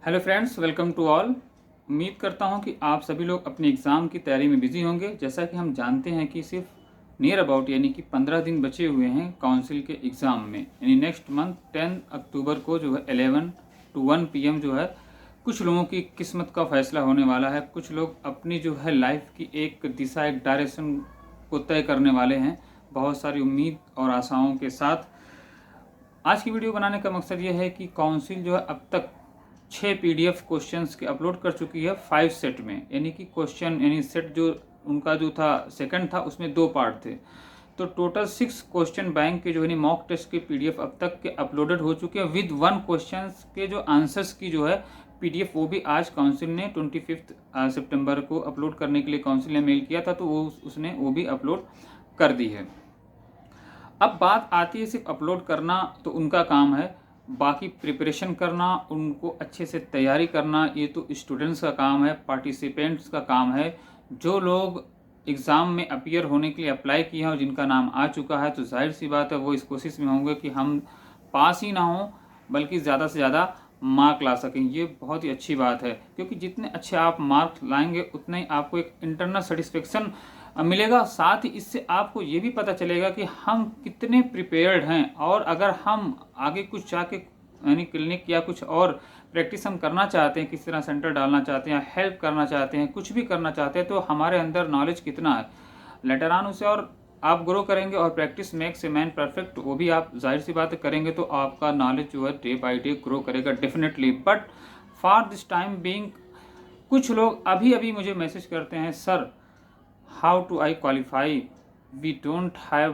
Hello friends, welcome to all. उम्मीद करता हूं कि आप सभी लोग अपने एग्ज़ाम की तैयारी में बिजी होंगे। जैसा कि हम जानते हैं कि सिर्फ नियर अबाउट यानी कि 15 दिन बचे हुए हैं काउंसिल के एग्ज़ाम में, यानी नेक्स्ट मंथ 10 अक्टूबर को जो है 11 to 1 PM जो है कुछ लोगों की किस्मत का फैसला होने वाला है। कुछ लोग अपनी जो है लाइफ की एक दिशा, एक डायरेक्शन को तय करने वाले हैं बहुत सारी उम्मीद और आशाओं के साथ। आज की वीडियो बनाने का मकसद ये है कि काउंसिल जो है अब तक 6 PDF क्वेश्चंस के अपलोड कर चुकी है 5 सेट में, यानी कि क्वेश्चन यानी सेट जो उनका जो था सेकंड था उसमें 2 पार्ट थे। तो टोटल 6 क्वेश्चन बैंक के जो है मॉक टेस्ट के PDF अब तक के अपलोडेड हो चुके हैं विद 1 क्वेश्चंस के जो आंसर्स की जो है PDF, वो भी आज काउंसिल ने 25 सितंबर को अपलोड करने के लिए काउंसिल ने मेल किया था, तो उसने वो भी अपलोड कर दी है। अब बात आती है सिर्फ अपलोड करना तो उनका काम है, बाकी प्रिपरेशन करना, उनको अच्छे से तैयारी करना ये तो स्टूडेंट्स का काम है, पार्टिसिपेंट्स का काम है। जो लोग एग्ज़ाम में अपीयर होने के लिए अप्लाई किए हैं और जिनका नाम आ चुका है, तो जाहिर सी बात है वो इस कोशिश में होंगे कि हम पास ही ना हों बल्कि ज़्यादा से ज़्यादा मार्क ला सकें। ये बहुत ही अच्छी बात है, क्योंकि जितने अच्छे आप मार्क्स लाएंगे उतना ही आपको एक इंटरनल सेटिस्फेक्शन मिलेगा। साथ ही इससे आपको ये भी पता चलेगा कि हम कितने प्रिपेयर्ड हैं, और अगर हम आगे कुछ जाके यानी क्लिनिक या कुछ और प्रैक्टिस हम करना चाहते हैं, किस तरह सेंटर डालना चाहते हैं, हेल्प करना चाहते हैं, कुछ भी करना चाहते हैं, तो हमारे अंदर नॉलेज कितना है लेटर ऑन उसे और आप ग्रो करेंगे। और practice makes a man perfect, वो भी आप जाहिर सी बात करेंगे तो आपका नॉलेज जो है डे बाई डे ग्रो करेगा definitely. But for this time being कुछ लोग अभी अभी मुझे मैसेज करते हैं, sir how to I qualify? We don't have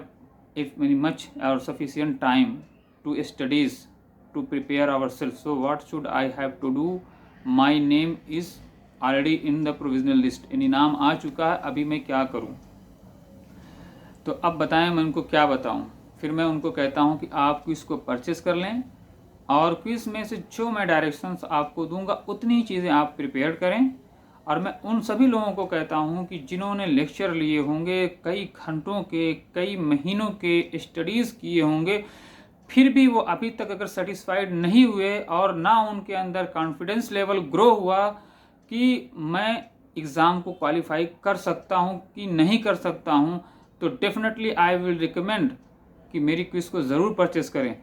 if very much or sufficient time to studies to prepare ourselves. So what should I have to do? My name is already in the provisional list. यानी नाम आ चुका है, अभी मैं क्या करूं? तो अब बताएं मैं उनको क्या बताऊं? फिर मैं उनको कहता हूं कि आप क्विज को परचेस कर लें और क्विज में से जो मैं डायरेक्शंस आपको दूंगा उतनी चीज़ें आप प्रिपेयर करें। और मैं उन सभी लोगों को कहता हूं कि जिन्होंने लेक्चर लिए होंगे, कई घंटों के, कई महीनों के स्टडीज़ किए होंगे, फिर भी वो अभी तक अगर सेटिस्फाइड नहीं हुए और ना उनके अंदर कॉन्फिडेंस लेवल ग्रो हुआ कि मैं एग्ज़ाम को क्वालिफाई कर सकता हूं कि नहीं कर सकता हूं, तो डेफिनेटली आई विल रिकमेंड कि मेरी क्विज को ज़रूर परचेस करें।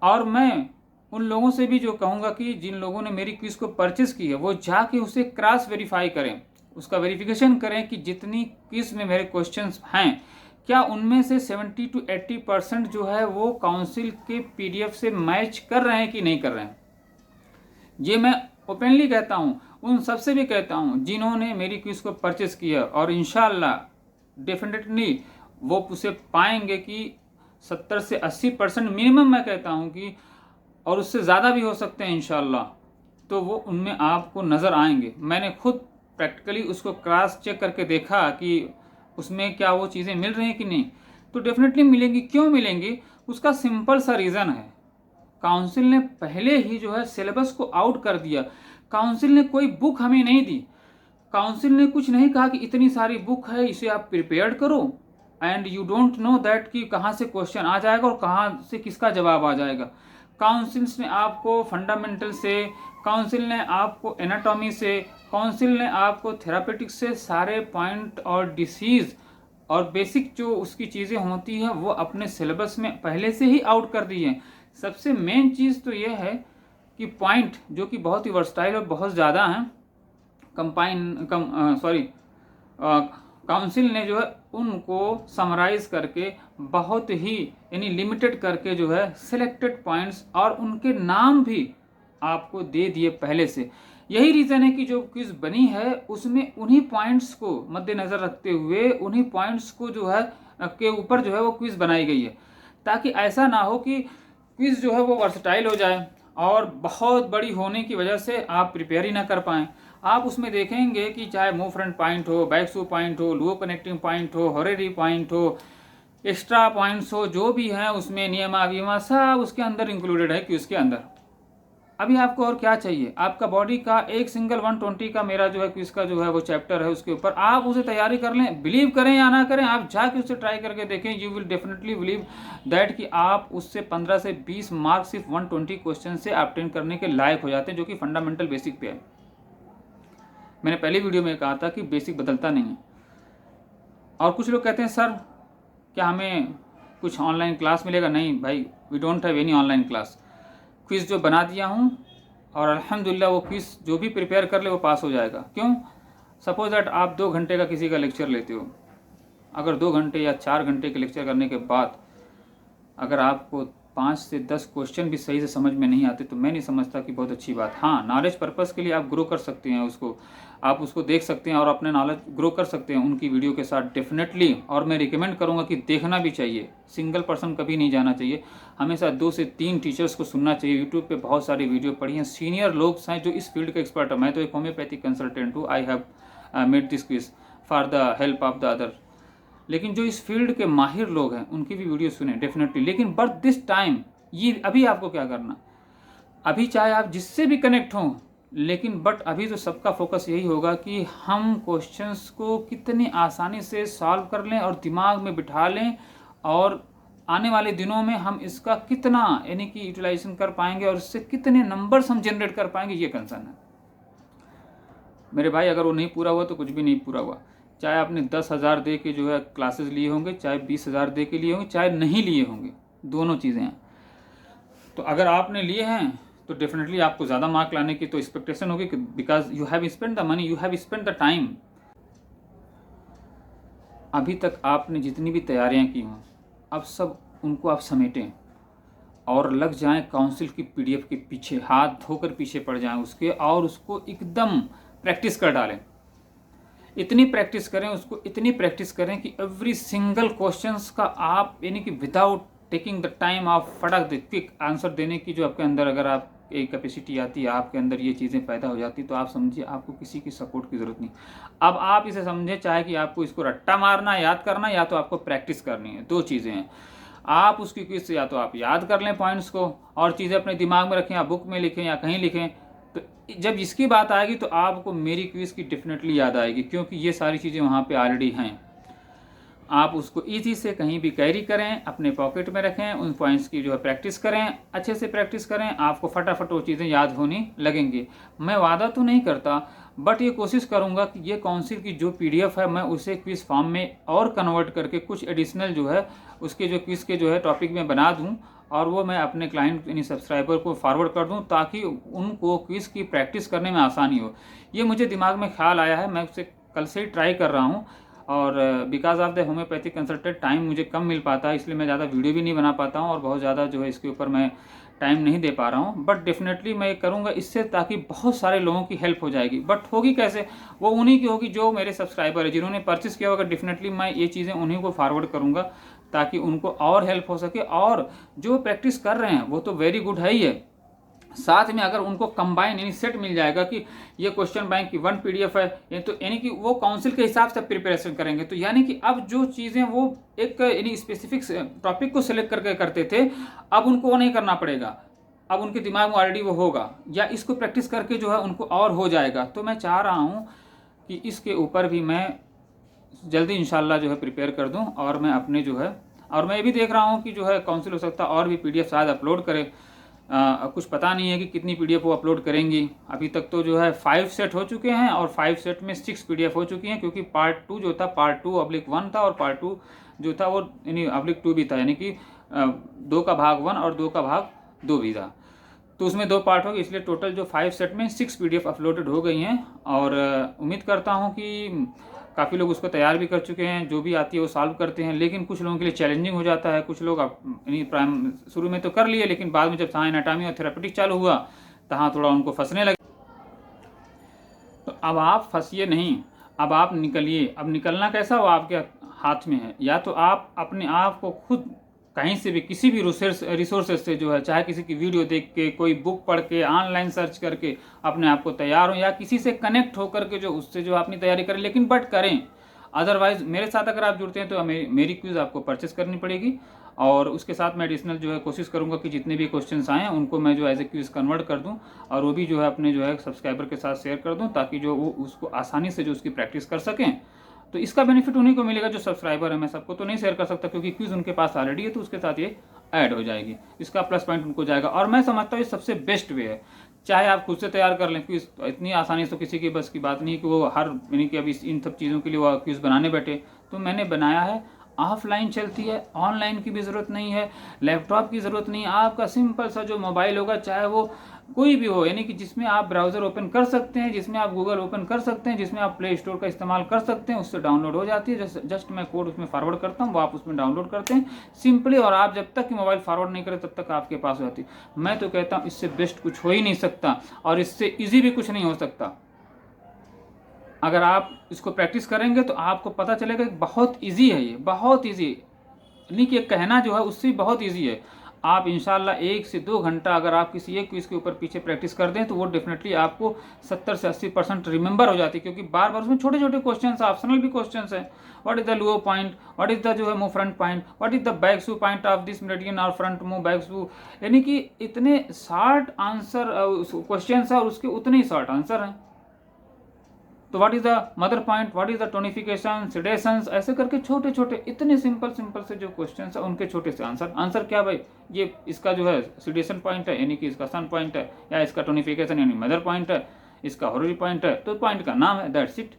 और मैं उन लोगों से भी जो कहूँगा कि जिन लोगों ने मेरी क्विज को परचेस की है वो जाके उसे क्रॉस वेरीफाई करें, उसका वेरिफिकेशन करें कि जितनी क्विज में मेरे क्वेश्चंस हैं क्या उनमें से 70 to 80% जो है वो काउंसिल के PDF से मैच कर रहे हैं कि नहीं कर रहे हैं। ये मैं ओपनली कहता हूँ, उन सबसे भी कहता हूँ जिन्होंने मेरी क्विज को परचेस किया, और इंशाल्लाह डेफिनेटली वो उसे पाएंगे कि 70 से 80% मिनिमम मैं कहता हूँ कि, और उससे ज़्यादा भी हो सकते हैं इंशाल्लाह, तो वो उनमें आपको नज़र आएंगे। मैंने खुद प्रैक्टिकली उसको क्रॉस चेक करके देखा कि उसमें क्या वो चीज़ें मिल रही हैं कि नहीं, तो डेफिनेटली मिलेंगी। क्यों मिलेंगी? उसका सिंपल सा रीज़न है, काउंसिल ने पहले ही जो है सिलेबस को आउट कर दिया। काउंसिल ने कोई बुक हमें नहीं दी, काउंसिल ने कुछ नहीं कहा कि इतनी सारी बुक है इसे आप प्रिपेयर करो and you don't know that कि कहाँ से क्वेश्चन आ जाएगा और कहाँ से किसका जवाब आ जाएगा। काउंसिल्स ने आपको फंडामेंटल से, काउंसिल ने आपको एनाटॉमी से, काउंसिल ने आपको थेरापेटिक्स से सारे पॉइंट और डिसीज़ और बेसिक जो उसकी चीज़ें होती हैं वो अपने सिलेबस में पहले से ही आउट कर दी हैं। सबसे मेन चीज़ तो ये है कि पॉइंट जो कि बहुत ही वर्सटाइल और बहुत ज़्यादा हैं, काउंसिल ने जो है उनको समराइज करके बहुत ही यानी लिमिटेड करके जो है सिलेक्टेड पॉइंट्स और उनके नाम भी आपको दे दिए पहले से। यही रीज़न है कि जो क्विज बनी है उसमें उन्हीं पॉइंट्स को मद्देनज़र रखते हुए, उन्हीं पॉइंट्स को जो है के ऊपर जो है वो क्विज बनाई गई है, ताकि ऐसा ना हो कि क्विज जो है वो वर्सटाइल हो जाए और बहुत बड़ी होने की वजह से आप प्रिपेयर ही ना कर पाएँ। आप उसमें देखेंगे कि चाहे मूव फ्रंट पॉइंट हो, बैक सू पॉइंट हो, लो कनेक्टिंग पॉइंट हो, हॉरेरी पॉइंट हो, एक्स्ट्रा पॉइंट्स हो, जो भी हैं उसमें नियमा वियमा सब उसके अंदर इंक्लूडेड है कि उसके अंदर। अभी आपको और क्या चाहिए? आपका बॉडी का एक सिंगल 120 का मेरा जो है क्विज का जो है वो चैप्टर है, उसके ऊपर आप उसे तैयारी कर लें। बिलीव करें या ना करें, आप जाके उसे ट्राई करके देखें। You will definitely believe that कि आप उससे 15 से 20 मार्क्स सिर्फ 120 क्वेश्चन से ऑब्टेन करने के लायक हो जाते हैं, जो कि फंडामेंटल बेसिक पे है। मैंने पहली वीडियो में कहा था कि बेसिक बदलता नहीं है। और कुछ लोग कहते हैं सर क्या हमें कुछ ऑनलाइन क्लास मिलेगा? नहीं भाई, we don't have any online class. Quiz जो बना दिया हूँ और अल्हम्दुलिल्लाह वो क्विज़ जो भी प्रिपेयर कर ले वो पास हो जाएगा। क्यों? सपोज दैट आप 2 घंटे का किसी का लेक्चर लेते हो, अगर 2 घंटे या 4 घंटे के लेक्चर करने के बाद अगर आपको 5 से 10 क्वेश्चन भी सही से समझ में नहीं आते तो मैं नहीं समझता कि बहुत अच्छी बात। हाँ, नॉलेज पर्पज़ के लिए आप ग्रो कर सकते हैं, उसको आप उसको देख सकते हैं और अपने नॉलेज ग्रो कर सकते हैं उनकी वीडियो के साथ डेफिनेटली। और मैं रिकमेंड करूंगा कि देखना भी चाहिए, सिंगल पर्सन कभी नहीं जाना चाहिए, हमेशा 2 से 3 टीचर्स को सुनना चाहिए। यूट्यूब पे बहुत सारी वीडियो पढ़ी हैं, सीनियर लोग हैं जो इस फील्ड के एक्सपर्ट है। मैं तो एक होम्योपैथिक कंसल्टेंट हूँ, I have made this quiz for the help of the other. लेकिन जो इस फील्ड के माहिर लोग हैं उनकी भी वीडियो सुने डेफिनेटली। लेकिन बट दिस टाइम ये अभी आपको क्या करना, अभी चाहे आप जिससे भी कनेक्ट हों, लेकिन बट अभी तो सबका फोकस यही होगा कि हम क्वेश्चंस को कितनी आसानी से सॉल्व कर लें और दिमाग में बिठा लें, और आने वाले दिनों में हम इसका कितना यानी कि यूटिलाइजेशन कर पाएंगे और इससे कितने नंबर्स हम जनरेट कर पाएंगे, ये कंसर्न है मेरे भाई। अगर वो नहीं पूरा हुआ तो कुछ भी नहीं पूरा हुआ। चाहे आपने 10,000 दे के जो है क्लासेस लिए होंगे, चाहे 20,000 दे के लिए होंगे, चाहे नहीं लिए होंगे, दोनों चीज़ें हैं। तो अगर आपने लिए हैं तो डेफिनेटली आपको ज़्यादा मार्क लाने की तो एक्सपेक्टेशन होगी, because you have spend the money, you have spend the time. अभी तक आपने जितनी भी तैयारियां की हों, अब सब उनको आप समेटें और लग जाएं काउंसिल की पीडीएफ के पीछे, हाथ धोकर पीछे पड़ जाएं उसके, और उसको एकदम प्रैक्टिस कर डालें। इतनी प्रैक्टिस करें उसको, इतनी प्रैक्टिस करें कि एवरी सिंगल क्वेश्चंस का आप यानी कि विदाउट टेकिंग द टाइम आप फटाक दे क्विक आंसर देने की जो आपके अंदर अगर आप एक कैपेसिटी आती है, आपके अंदर ये चीज़ें पैदा हो जाती, तो आप समझिए आपको किसी की सपोर्ट की ज़रूरत नहीं। अब आप इसे समझें, चाहे कि आपको इसको रट्टा मारना याद करना या तो आपको प्रैक्टिस करनी है, 2 चीज़ें हैं। आप उसकी क्विज से या तो आप याद कर लें पॉइंट्स को और चीज़ें अपने दिमाग में रखें या बुक में लिखें या कहीं लिखें, तो जब इसकी बात आएगी तो आपको मेरी क्विज की डेफिनेटली याद आएगी, क्योंकि ये सारी चीज़ें वहाँ पे ऑलरेडी हैं। आप उसको इजी से कहीं भी कैरी करें, अपने पॉकेट में रखें, उन पॉइंट्स की जो है प्रैक्टिस करें, अच्छे से प्रैक्टिस करें, आपको फटाफट वो चीज़ें याद होने लगेंगी। मैं वादा तो नहीं करता, बट ये कोशिश करूंगा कि ये काउंसिल की जो पीडीएफ है मैं उसे क्विज फॉर्म में और कन्वर्ट करके कुछ एडिशनल जो है उसके जो क्विज के जो है टॉपिक में बना दूं और वो मैं अपने क्लाइंट यानी सब्सक्राइबर को फॉरवर्ड कर दूं, ताकि उनको क्विज की प्रैक्टिस करने में आसानी हो। ये मुझे दिमाग में ख्याल आया है, मैं उसे कल से ही ट्राई कर रहा हूँ। और because of the homeopathic consultant time मुझे कम मिल पाता है, इसलिए मैं ज़्यादा वीडियो भी नहीं बना पाता हूँ और बहुत ज़्यादा जो है इसके ऊपर मैं टाइम नहीं दे पा रहा हूँ। बट डेफिनेटली मैं करूँगा इससे, ताकि बहुत सारे लोगों की हेल्प हो जाएगी। बट होगी कैसे? वो उन्हीं की होगी जो मेरे सब्सक्राइबर है, जिन्होंने परचेस किया होगा। डेफिनेटली मैं ये चीज़ें उन्हीं को फॉरवर्ड करूँगा ताकि उनको और हेल्प हो सके। और जो प्रैक्टिस कर रहे हैं वो तो वेरी गुड है ही है, साथ में अगर उनको कंबाइन यानी सेट मिल जाएगा कि ये क्वेश्चन बैंक की 1 पीडीएफ है, ये तो यानी कि वो काउंसिल के हिसाब से प्रिपरेशन करेंगे। तो यानी कि अब जो चीज़ें वो एक यानी स्पेसिफिक टॉपिक को सिलेक्ट करके करते थे, अब उनको वो नहीं करना पड़ेगा, अब उनके दिमाग में ऑलरेडी वो होगा, या इसको प्रैक्टिस करके जो है उनको और हो जाएगा। तो मैं चाह रहा हूँ कि इसके ऊपर भी मैं जल्दी इंशाल्लाह जो है प्रिपेयर कर दूँ। और मैं अपने जो है, और मैं ये भी देख रहा हूँ कि जो है काउंसिल हो सकता है और भी पीडीएफ शायद अपलोड करे। कुछ पता नहीं है कि कितनी पीडीएफ वो अपलोड करेंगी। अभी तक तो जो है 5 सेट हो चुके हैं और 5 सेट में 6 पीडीएफ हो चुकी हैं, क्योंकि पार्ट 2 जो था, पार्ट 2/1 था और पार्ट 2 जो था वो यानी /2 भी था, यानी कि 2 का भाग 1 और 2 का भाग 2 भी था। तो उसमें 2 पार्ट हो गए, इसलिए टोटल जो 5 सेट में 6 पीडीएफ अपलोडेड हो गई हैं। और उम्मीद करता हूँ कि काफ़ी लोग उसको तैयार भी कर चुके हैं, जो भी आती है वो सॉल्व करते हैं। लेकिन कुछ लोगों के लिए चैलेंजिंग हो जाता है। कुछ लोग यानी प्राइम शुरू में तो कर लिए, लेकिन बाद में जब तहाँ एनाटॉमी और थेरेपेटिक चालू हुआ तहाँ थोड़ा उनको फंसने लगे। तो अब आप फंसिए नहीं, अब आप निकलिए। अब निकलना कैसा हो आपके हाथ में है, या तो आप अपने आप को खुद कहीं से भी किसी भी रिसोर्सेज से जो है, चाहे किसी की वीडियो देख के, कोई बुक पढ़ के, ऑनलाइन सर्च करके अपने आप को तैयार हो, या किसी से कनेक्ट होकर के जो उससे जो अपनी तैयारी करें, लेकिन बट करें। अदरवाइज मेरे साथ अगर आप जुड़ते हैं तो मेरी क्विज आपको परचेस करनी पड़ेगी और उसके साथ मैं एडिशनल जो है कोशिश करूँगा कि जितने भी क्वेश्चंस आए हैं उनको मैं जो एज ए क्विज कन्वर्ट कर दूँ और वो भी जो है अपने जो है सब्सक्राइबर के साथ शेयर कर दूँ, ताकि जो वो उसको आसानी से जो उसकी प्रैक्टिस कर सकें। तो इसका बेनिफिट उन्हीं को मिलेगा जो सब्सक्राइबर है, मैं सबको तो नहीं शेयर कर सकता क्योंकि क्विज उनके पास ऑलरेडी है, तो उसके साथ ये ऐड हो जाएगी, इसका प्लस पॉइंट उनको जाएगा। और मैं समझता हूँ ये सबसे बेस्ट वे है। चाहे आप खुद से तैयार कर लें क्विज, इतनी आसानी से तो किसी की बस की बात नहीं कि वो हर यानी कि अभी इन सब चीज़ों के लिए वो क्विज बनाने बैठे, तो मैंने बनाया है। ऑफलाइन चलती है, ऑनलाइन की भी ज़रूरत नहीं है, लैपटॉप की ज़रूरत नहीं है, आपका सिंपल सा जो मोबाइल होगा, चाहे वो कोई भी हो, यानी कि जिसमें आप ब्राउज़र ओपन कर सकते हैं, जिसमें आप गूगल ओपन कर सकते हैं, जिसमें आप प्ले स्टोर का इस्तेमाल कर सकते हैं, उससे डाउनलोड हो जाती है। जस्ट मैं कोड उसमें फॉरवर्ड करता हूँ, वो आप उसमें डाउनलोड करते हैं सिंपली, और आप जब तक कि मोबाइल फॉरवर्ड नहीं करें तब तक आपके पास हो जाती है। मैं तो कहता हूँ इससे बेस्ट कुछ हो ही नहीं सकता और इससे ईजी भी कुछ नहीं हो सकता। अगर आप इसको प्रैक्टिस करेंगे तो आपको पता चलेगा कि बहुत ईजी है, ये बहुत ईजी है, नहीं कि कहना जो है उससे बहुत ईजी है। आप इंशाल्लाह 1 से 2 घंटा अगर आप किसी एक क्विज के ऊपर पीछे प्रैक्टिस कर दें तो वो डेफिनेटली आपको 70 से 80% रिमेंबर हो जाती है, क्योंकि बार बार उसमें छोटे छोटे क्वेश्चन ऑप्शनल भी क्वेश्चन हैं। What is the low point, what is the जो है move front point, what is the back shoe point of this meridian और फ्रंट मूव बैक शू, यानी कि इतने शॉर्ट आंसर क्वेश्चन है और उसके उतने ही शॉर्ट आंसर हैं। तो what is the mother point, what is the tonification, sedations, ऐसे करके छोटे छोटे इतने सिंपल से जो क्वेश्चन है उनके छोटे से आंसर क्या भाई, ये इसका जो है सिडेशन पॉइंट है यानी कि इसका सन पॉइंट है, या इसका टोनिफिकेशन यानी मदर पॉइंट है, इसका हॉररी पॉइंट है, तो पॉइंट का नाम है, दैट्स इट।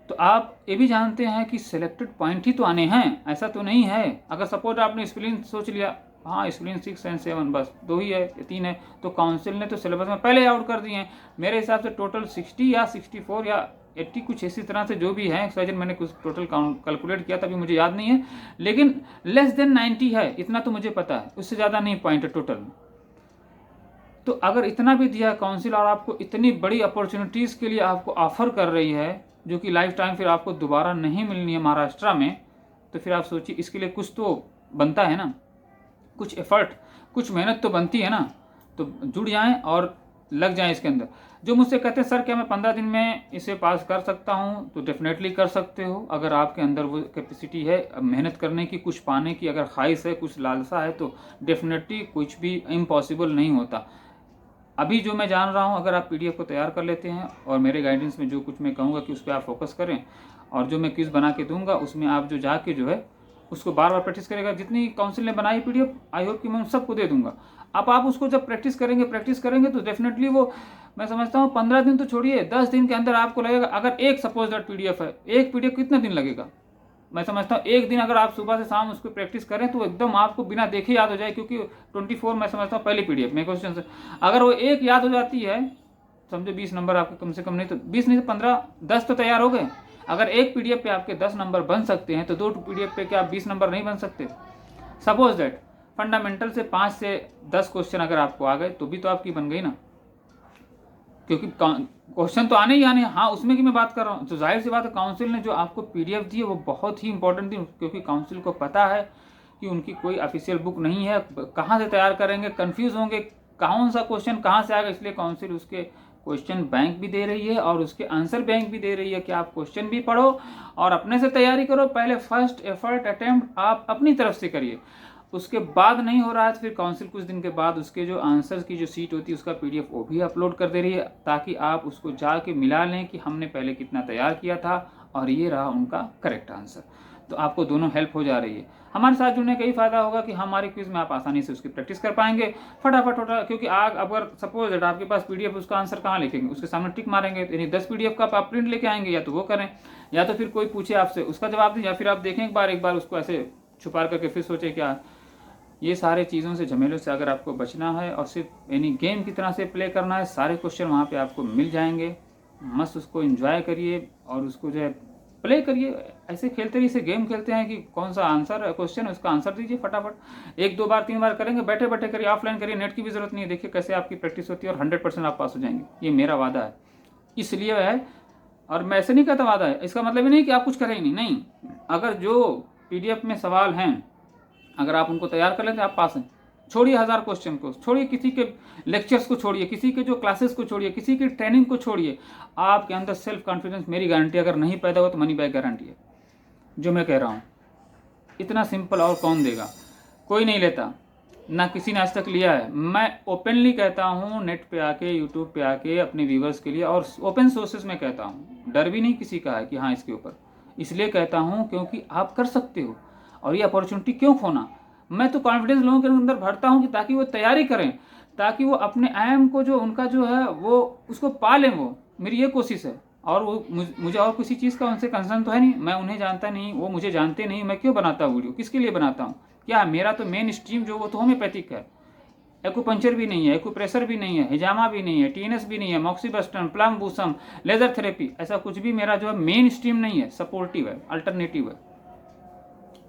तो आप ये भी जानते हैं कि सिलेक्टेड पॉइंट ही तो आने हैं, ऐसा तो नहीं है। अगर सपोज आपने स्पेलिंग सोच लिया, हाँ स्पेलिंग 6 एंड 7 बस 2 ही है, 3 है, तो काउंसिल ने तो सिलेबस में पहले आउट कर दिए हैं। मेरे हिसाब से टोटल 60 या 64 या 80 कुछ इसी तरह से जो भी है, शायद मैंने कुछ टोटल कैलकुलेट किया था, अभी मुझे याद नहीं है, लेकिन लेस देन 90 है, इतना तो मुझे पता है, उससे ज़्यादा नहीं पॉइंट है टोटल। तो अगर इतना भी दिया काउंसिल और आपको इतनी बड़ी अपॉर्चुनिटीज़ के लिए आपको ऑफर कर रही है, जो कि लाइफ टाइम फिर आपको दोबारा नहीं मिलनी है महाराष्ट्र में, तो फिर आप सोचिए इसके लिए कुछ तो बनता है ना, कुछ एफर्ट, कुछ मेहनत तो बनती है ना। तो जुड़ जाएं और लग जाएं इसके अंदर। जो मुझसे कहते हैं सर क्या मैं 15 दिन में इसे पास कर सकता हूं, तो डेफिनेटली कर सकते हो। अगर आपके अंदर वो कैपेसिटी है मेहनत करने की, कुछ पाने की अगर ख्वाहिश है, कुछ लालसा है, तो डेफिनेटली कुछ भी इम्पॉसिबल नहीं होता। अभी जो मैं जान रहा हूँ, अगर आप पीडीएफ को तैयार कर लेते हैं और मेरे गाइडेंस में जो कुछ मैं कहूँगा कि उस पर आप फोकस करें, और जो मैं क्विज बना के दूंगा उसमें आप जो जाके जो है उसको बार बार प्रैक्टिस करेगा। जितनी काउंसिल ने बनाई पीडीएफ, आई होप कि मैं सबको दे दूंगा। अब आप उसको जब प्रैक्टिस करेंगे तो डेफिनेटली वो, मैं समझता हूँ 15 दिन तो छोड़िए, 10 दिन के अंदर आपको लगेगा। अगर एक सपोज दैट पीडीएफ है, एक पीडीएफ कितना दिन लगेगा, मैं समझता हूँ एक दिन अगर आप सुबह से शाम उसको प्रैक्टिस करें तो एकदम आपको बिना देखे याद हो जाए, क्योंकि 24 मैं समझता हूँ पहली पीडीएफ में क्वेश्चन से अगर वो एक याद हो जाती है, समझो 20 नंबर आपके कम से कम, नहीं तो 20 नहीं तो 15, 10 तो तैयार हो गए। अगर एक पीडीएफ पे आपके 10 नंबर बन सकते हैं, तो 2 पीडीएफ पे क्या आप 20 नंबर नहीं बन सकते? सपोज दैट फंडामेंटल से 5 से 10 क्वेश्चन अगर आपको आ गए तो भी तो आपकी बन गई ना, क्योंकि क्वेश्चन तो आने ही आने। हाँ, उसमें की मैं बात कर रहा हूँ। तो जाहिर सी बात है काउंसिल ने जो आपको पीडीएफ दी है वो बहुत ही इंपॉर्टेंट थी, क्योंकि काउंसिल को पता है कि उनकी कोई ऑफिशियल बुक नहीं है, कहाँ से तैयार करेंगे, कंफ्यूज होंगे कौन सा क्वेश्चन कहाँ से आएगा। इसलिए काउंसिल उसके क्वेश्चन बैंक भी दे रही है और उसके आंसर बैंक भी दे रही है कि आप क्वेश्चन भी पढ़ो और अपने से तैयारी करो। पहले फर्स्ट एफर्ट अटेम्प्ट आप अपनी तरफ से करिए, उसके बाद नहीं हो रहा है तो फिर काउंसिल कुछ दिन के बाद उसके जो आंसर्स की जो सीट होती है उसका पीडीएफ वो भी अपलोड कर दे रही है, ताकि आप उसको जाके मिला लें कि हमने पहले कितना तैयार किया था और ये रहा उनका करेक्ट आंसर। तो आपको दोनों हेल्प हो जा रही है। हमारे साथ जुड़ने का ही फायदा होगा कि हमारे क्विज में आप आसानी से उसकी प्रैक्टिस कर पाएंगे फटाफट क्योंकि आप अगर सपोज दैट आपके पास पीडीएफ, उसका आंसर कहाँ लिखेंगे, उसके सामने टिक मारेंगे, यानी 10 पीडीएफ का आप प्रिंट लेके आएंगे, या तो वो करें, या तो फिर कोई पूछे आपसे उसका जवाब दें, या फिर आप देखें एक बार उसको ऐसे छुपा करके फिर सोचे क्या। ये सारे चीज़ों से, झमेलों से अगर आपको बचना है और सिर्फ यानी गेम की तरह से प्ले करना है, सारे क्वेश्चन वहाँ पे आपको मिल जाएंगे। मस्त उसको एंजॉय करिए और उसको जो है प्ले करिए। ऐसे खेलते रहिए, गेम खेलते हैं कि कौन सा आंसर क्वेश्चन है उसका आंसर दीजिए फटाफट। 1 2 बार 3 बार करेंगे, बैठे बैठे करिए, ऑफलाइन करिए, नेट की भी जरूरत नहीं है। देखिए कैसे आपकी प्रैक्टिस होती है और 100% आप पास हो जाएंगे, ये मेरा वादा है। इसलिए है, और मैं ऐसे नहीं कहता वादा है, इसका मतलब ही नहीं कि आप कुछ करेंगे नहीं। अगर जो पीडीएफ में सवाल हैं अगर आप उनको तैयार कर लेते हैं आप पास हैं। छोड़िए 1000 क्वेश्चन को, छोड़िए किसी के लेक्चर्स को, छोड़िए किसी के जो क्लासेस को, छोड़िए किसी की ट्रेनिंग को, छोड़िए। आपके अंदर सेल्फ कॉन्फिडेंस, मेरी गारंटी, अगर नहीं पैदा हुआ तो मनी बैक गारंटी है जो मैं कह रहा हूँ। इतना सिंपल और कौन देगा। कोई नहीं लेता, ना किसी ने आज तक लिया है। मैं ओपनली कहता हूँ, नेट पे आके, यूट्यूब पे आके अपने व्यूवर्स के लिए, और ओपन सोर्सेज में कहता हूँ, डर भी नहीं किसी का है कि हाँ इसके ऊपर, इसलिए कहता हूँ क्योंकि आप कर सकते हो और ये अपॉर्चुनिटी क्यों खोना। मैं तो कॉन्फिडेंस लोगों के अंदर भरता हूँ कि ताकि वो तैयारी करें, ताकि वो अपने एम को जो उनका जो है वो उसको पा लें। वो मेरी ये कोशिश है, और वो मुझे और किसी चीज़ का उनसे कंसर्न तो है नहीं। मैं उन्हें जानता नहीं, वो मुझे जानते नहीं। मैं क्यों बनाता हूँ वीडियो, किसके लिए बनाता हूँ? क्या मेरा तो मेन स्ट्रीम जो वो तो होम्योपैथिक है। एक्यूपंक्चर भी नहीं है, एक्यूप्रेशर भी नहीं है, हिजामा भी नहीं है, टीएनएस भी नहीं है, मॉक्सीबस्टन, प्लम बूसम, लेजर थेरेपी, ऐसा कुछ भी मेरा जो है मेन स्ट्रीम नहीं है, सपोर्टिव है, अल्टरनेटिव है।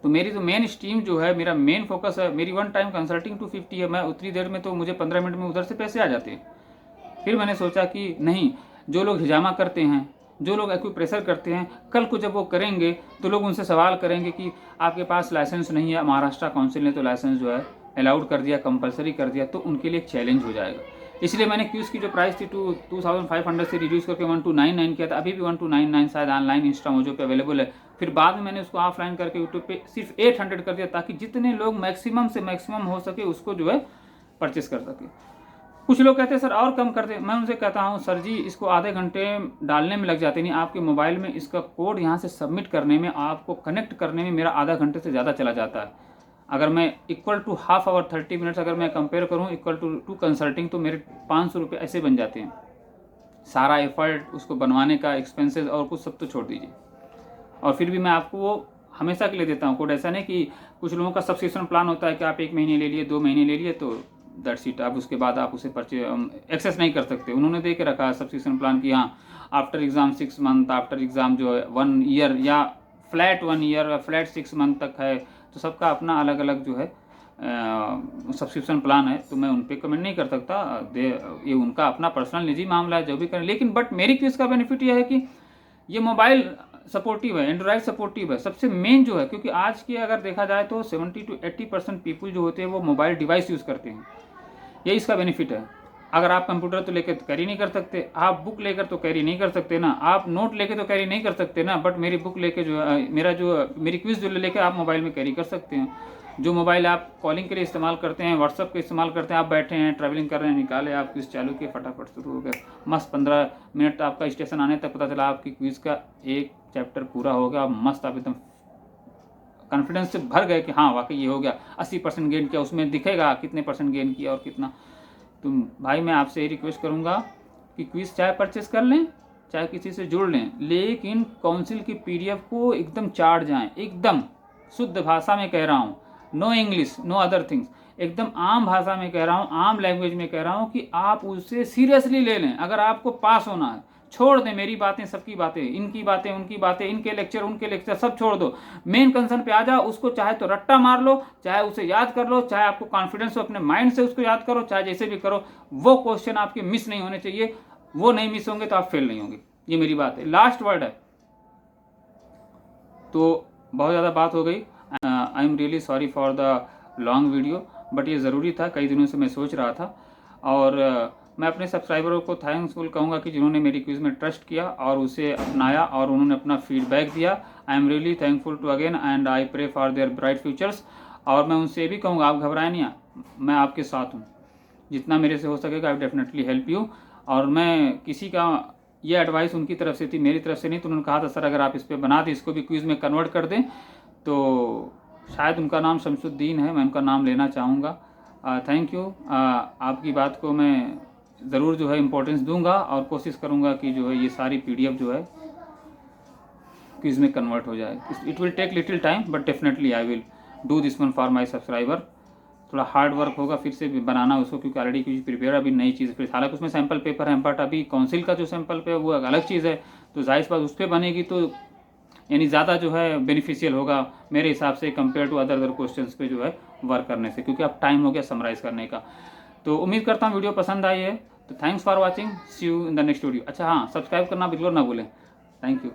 तो मेरी जो मेन स्ट्रीम जो है, मेरा मेन फोकस है, मेरी वन टाइम कंसल्टिंग 250 है। मैं उतनी देर में तो मुझे 15 मिनट में उधर से पैसे आ जाते हैं। फिर मैंने सोचा कि नहीं, जो लोग हिजामा करते हैं, जो लोग एक्यूप्रेशर करते हैं, कल को जब वो करेंगे तो लोग उनसे सवाल करेंगे कि आपके पास लाइसेंस नहीं है। महाराष्ट्र काउंसिल ने तो लाइसेंस जो है अलाउड कर दिया, कंपलसरी कर दिया, तो उनके लिए एक चैलेंज हो जाएगा। इसलिए मैंने क्यूज़ की जो प्राइस थी 2500 से रिड्यूस करके 1299 किया था। अभी भी 1299 शायद ऑनलाइन इंस्टा मोजो पे अवेलेबल है। फिर बाद में मैंने उसको ऑफलाइन करके यूट्यूब पे सिर्फ 800 कर दिया, ताकि जितने लोग मैक्सिमम से मैक्सिमम हो सके उसको जो है परचेस कर सके। कुछ लोग कहते हैं सर और कम कर दे। मैं उनसे कहता हूँ सर जी, इसको आधे घंटे डालने में लग जाते नहीं, आपके मोबाइल में इसका कोड यहाँ से सबमिट करने में, आपको कनेक्ट करने में मेरा आधा घंटे से ज़्यादा चला जाता है। अगर मैं equal to half hour 30 minutes अगर मैं कंपेयर करूँ इक्वल टू कंसल्टिंग, तो मेरे 500 रुपये ऐसे बन जाते हैं। सारा एफर्ट उसको बनवाने का, एक्सपेंसेस और कुछ सब तो छोड़ दीजिए। और फिर भी मैं आपको वो हमेशा के लिए देता हूँ कोड। ऐसा नहीं कि कुछ लोगों का सब्सक्रिप्शन प्लान होता है कि आप 1 महीने ले लिए, 2 महीने ले लिए, तो दैट्स इट। अब उसके बाद आप उसे एक्सेस नहीं कर सकते। उन्होंने दे के रखा है सब्सक्रिप्शन प्लान कि हाँ after exam 6 month, after exam जो है 1 ईयर, या फ्लैट 1 ईयर, फ्लैट 6 मंथ तक है। तो सबका अपना अलग अलग जो है सब्सक्रिप्शन प्लान है, तो मैं उन पर कमेंट नहीं कर सकता। ये उनका अपना पर्सनल निजी मामला है, जो भी करें। लेकिन बट मेरी क्विज़ का बेनिफिट यह है कि ये मोबाइल सपोर्टिव है, एंड्रॉइड सपोर्टिव है, सबसे मेन जो है। क्योंकि आज के अगर देखा जाए तो 70 to 80% पीपल जो होते हैं वो मोबाइल डिवाइस यूज़ करते हैं। ये इसका बेनिफिट है। अगर आप कंप्यूटर तो लेकर तो कैरी नहीं कर सकते, आप बुक लेकर तो कैरी नहीं कर सकते ना, आप नोट लेके तो कैरी नहीं कर सकते ना। बट मेरी बुक लेके जो मेरी क्विज जो लेके आप मोबाइल में कैरी कर सकते हैं। जो मोबाइल आप कॉलिंग के लिए इस्तेमाल करते हैं, व्हाट्सअप के इस्तेमाल करते हैं, आप बैठे हैं, ट्रैवलिंग कर रहे हैं, निकाले आप क्विज चालू किए, फटाफट शुरू हो गया, मस्त 15 मिनट आपका स्टेशन आने तक पता चला आपकी क्विज का एक चैप्टर पूरा हो गया। मस्त, आप एकदम कॉन्फिडेंस से भर गए कि हाँ वाकई ये हो गया। 80% गेन किया, उसमें दिखेगा कितने % गेन किया और कितना। तो भाई मैं आपसे ये रिक्वेस्ट करूँगा कि क्विज चाहे परचेस कर लें, चाहे किसी से जुड़ लें, लेकिन काउंसिल की PDF को एकदम चाट जाएं। एकदम शुद्ध भाषा में कह रहा हूँ, no English, no other things, एकदम आम भाषा में कह रहा हूँ, आम लैंग्वेज में कह रहा हूँ कि आप उसे सीरियसली ले लें। अगर आपको पास होना है, छोड़ दें मेरी बातें, सबकी बातें, इनकी बातें, उनकी बातें, इनके लेक्चर, उनके लेक्चर, सब छोड़ दो। मेन कंसर्न पे आ जाओ। उसको चाहे तो रट्टा मार लो, चाहे उसे याद कर लो, चाहे आपको कॉन्फिडेंस हो अपने माइंड से उसको याद करो, चाहे जैसे भी करो। वो क्वेश्चन आपके मिस नहीं होने चाहिए। वो नहीं मिस होंगे तो आप फेल नहीं होंगे। ये मेरी बात है, लास्ट वर्ड है। तो बहुत ज़्यादा बात हो गई। आई am really sorry for the long video, but ये ज़रूरी था, कई दिनों से मैं सोच रहा था। और मैं अपने सब्सक्राइबरों को थैंक्सफुल कहूँगा कि जिन्होंने मेरी क्विज़ में ट्रस्ट किया और उसे अपनाया और उन्होंने अपना फीडबैक दिया। I am really thankful to again and I pray for their bright futures. और मैं उनसे ये भी कहूँगा, आप घबराएं नहीं, मैं आपके साथ हूँ, जितना मेरे से हो सकेगा आई डेफिनेटली हेल्प यू। और मैं किसी का ये एडवाइस उनकी तरफ से थी, मेरी तरफ से नहीं। तो उन्होंने कहा था सर अगर आप इस पर बना दें, इसको भी क्विज़ में कन्वर्ट कर दें, तो शायद उनका नाम शमसुद्दीन है, मैं उनका नाम लेना चाहूँगा। Thank you. आपकी बात को मैं ज़रूर जो है इम्पोर्टेंस दूंगा और कोशिश करूंगा कि जो है ये सारी PDF जो है क्विज़ में कन्वर्ट हो जाए। It will take little time but definitely I will do this one for my subscriber. थोड़ा हार्ड वर्क होगा फिर से बनाना उसको, क्योंकि ऑलरेडी कुछ प्रिपेयर, अभी नई चीज़ फिर, हालांकि उसमें सैम्पल पेपर है, बट अभी काउंसिल का जो सैम्पल पेपर वो अलग चीज़ है। तो जाहिर सी बात उस पर बनेगी तो यानी ज़्यादा जो है बेनिफिशियल होगा मेरे हिसाब से कंपेयर टू अदर क्वेश्चंस पे जो है वर्क करने से, क्योंकि अब टाइम हो गया समराइज़ करने का। तो उम्मीद करता हूँ वीडियो पसंद आई है। तो thanks for watching, see you in the next video. अच्छा हाँ, सब्सक्राइब करना बिल्कुल ना भूलें। Thank you.